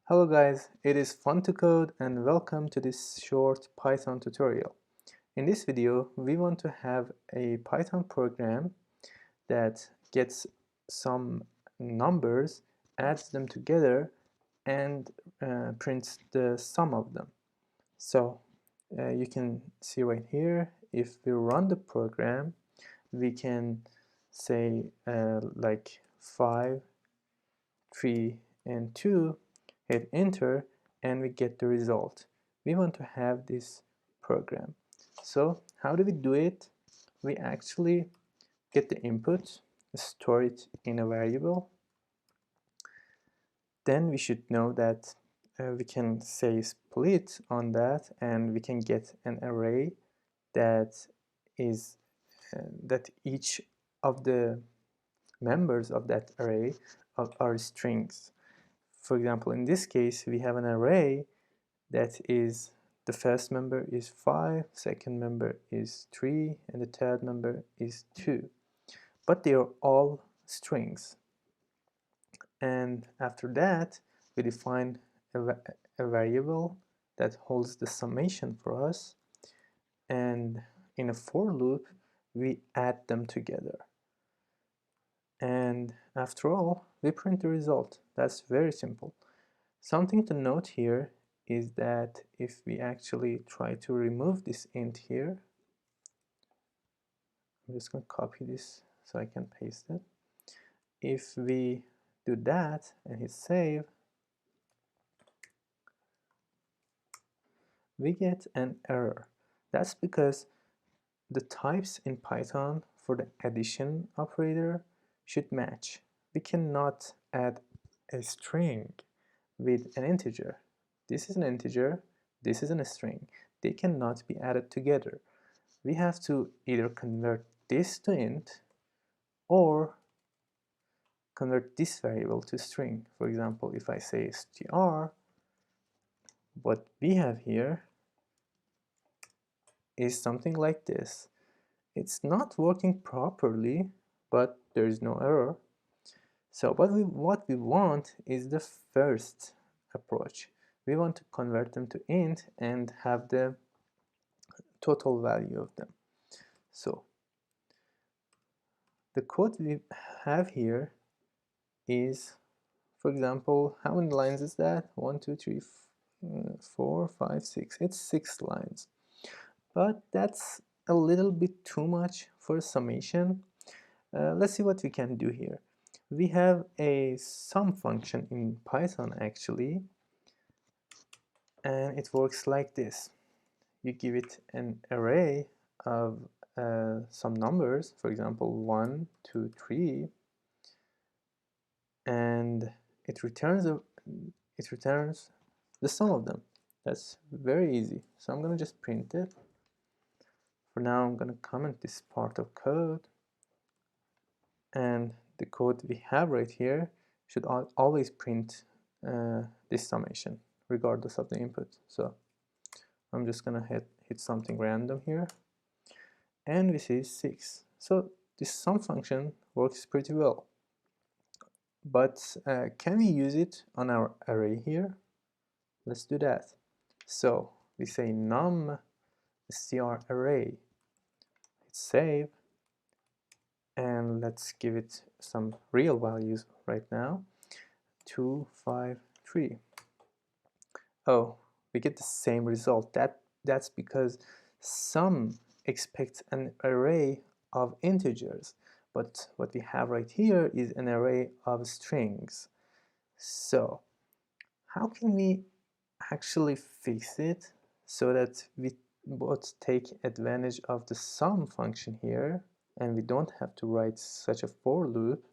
Hello guys, it is fun to code and welcome to this short Python tutorial. In this video, we want to have a Python program that gets some numbers, adds them together, and prints the sum of them. So you can see right here, if we run the program, we can say like 5, 3, and 2, hit enter, and we get the result. We want to have this program. So how do we do it? We actually get the input, store it in a variable. Then we should know that we can say split on that, and we can get an array that is that each of the members of that array are strings. For example, in this case, we have an array that is the first member is 5, second member is 3, and the third member is 2. But they are all strings. And after that, we define a variable that holds the summation for us. And in a for loop, we add them together. And after all, we print the result. That's very simple. Something to note here is that if we actually try to remove this int here, I'm just going to copy this so I can paste it. If we do that and hit save, we get an error. That's because the types in Python for the addition operator should match. We cannot add a string with an integer. This is an integer, this is a string. They cannot be added together. We have to either convert this to int or convert this variable to string. For example, if I say str, what we have here is something like this. It's not working properly, but there is no error. So what we want is the first approach. We want to convert them to int and have the total value of them. So the code we have here is, for example, how many lines is that? 1, 2, 3, 4, 5, 6. It's 6 lines. But that's a little bit too much for summation. Let's see what we can do here. We have a sum function in Python actually, and it works like this. You give it an array of some numbers, for example 1, 2, 3, and it returns the sum of them. That's very easy. So I'm going to just print it. For now, I'm going to comment this part of code, and the code we have right here should always print this summation regardless of the input. So I'm just going to hit something random here, and we see 6. So this sum function works pretty well. But can we use it on our array here? Let's do that. So we say num str array, hit save, and let's give it some real values right now. 2, 5, 3. Oh, we get the same result. That's because sum expects an array of integers, but what we have right here is an array of strings. So how can we actually fix it so that we both take advantage of the sum function here, and we don't have to write such a for loop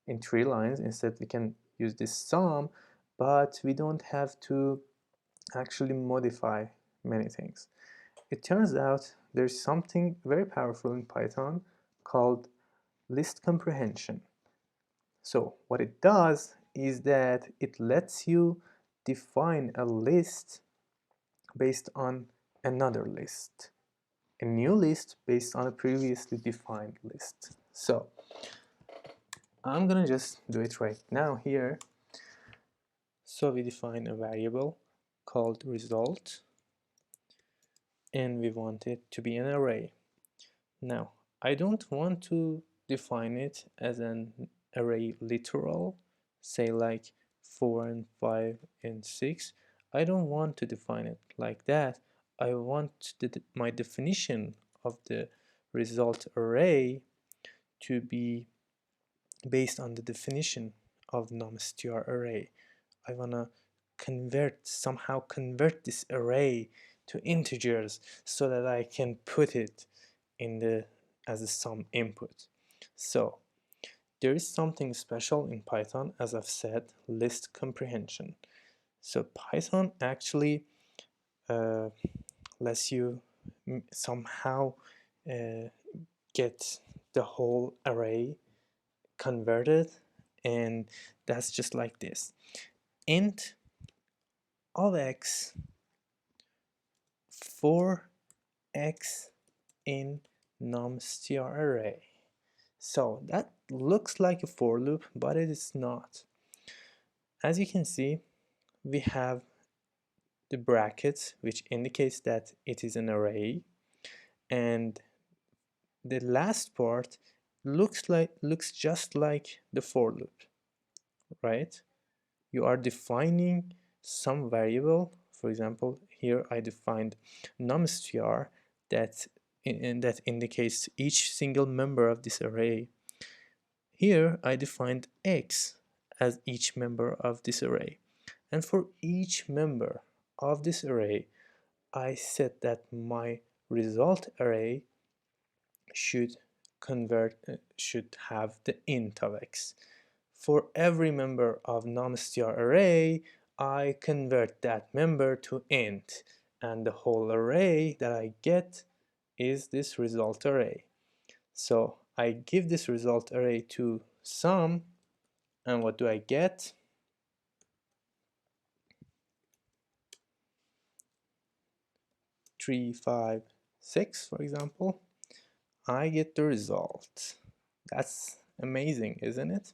in 3 lines? Instead, we can use this sum, but we don't have to actually modify many things. It turns out there's something very powerful in Python called list comprehension. So what it does is that it lets you define a list based on another list, a new list based on a previously defined list. So I'm gonna just do it right now here. So we define a variable called result, and we want it to be an array. Now, I don't want to define it as an array literal, say like 4 and 5 and 6. I don't want to define it like that. I want my definition of the result array to be based on the definition of num_str array. I want to somehow convert this array to integers so that I can put it in the as a sum input. So there is something special in Python, as I've said, list comprehension. So Python actually lets you somehow get the whole array converted, and that's just like this: int of x for x in num_str array. So that looks like a for loop, but it is not. As you can see, we have the brackets, which indicates that it is an array, and the last part looks just like the for loop, right? You are defining some variable. For example, here I defined num_str that indicates each single member of this array. Here I defined x as each member of this array, and for each member of this array I said that my result array should have the int of x. For every member of num_str array, I convert that member to int, and the whole array that I get is this result array. So I give this result array to sum, and what do I get? Three, 5, 6, for example. I get the result. That's amazing, isn't it?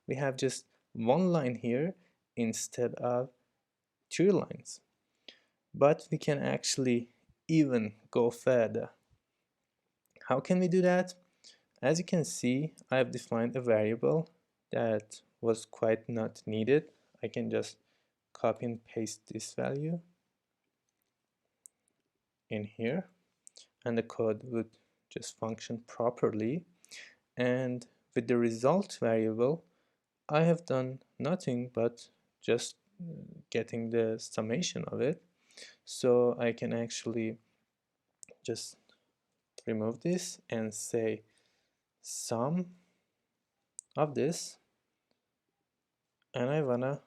We have just one line here instead of 2 lines. But we can actually even go further. How can we do that? As you can see, I have defined a variable that was quite not needed. I can just copy and paste this value in here, and the code would just function properly. And with the result variable, I have done nothing but just getting the summation of it. So I can actually just remove this and say sum of this, and I wanna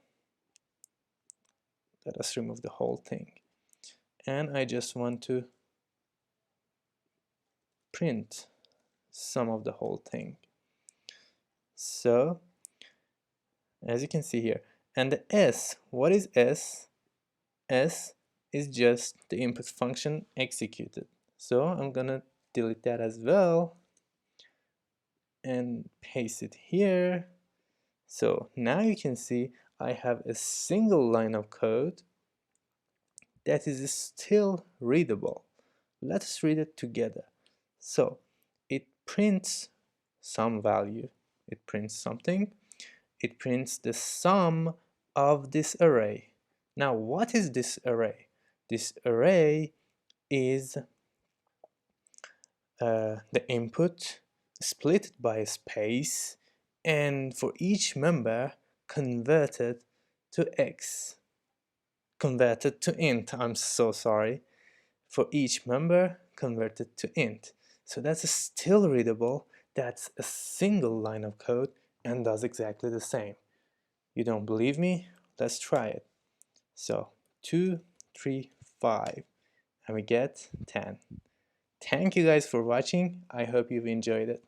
let us remove the whole thing, and I just want to print sum of the whole thing. So as you can see here, and the s, what is s? S is just the input function executed. So I'm gonna delete that as well and paste it here. So now you can see I have a single line of code that is still readable. Let us read it together. So it prints some value, it prints something, it prints the sum of this array. Now what is this array? This array is the input split by a space, and for each member converted to x, converted to int, I'm so sorry, for each member converted to int. So that's still readable, that's a single line of code and does exactly the same. You don't believe me? Let's try it. So 2, 3, 5, and we get 10. Thank you guys for watching. I hope you've enjoyed it.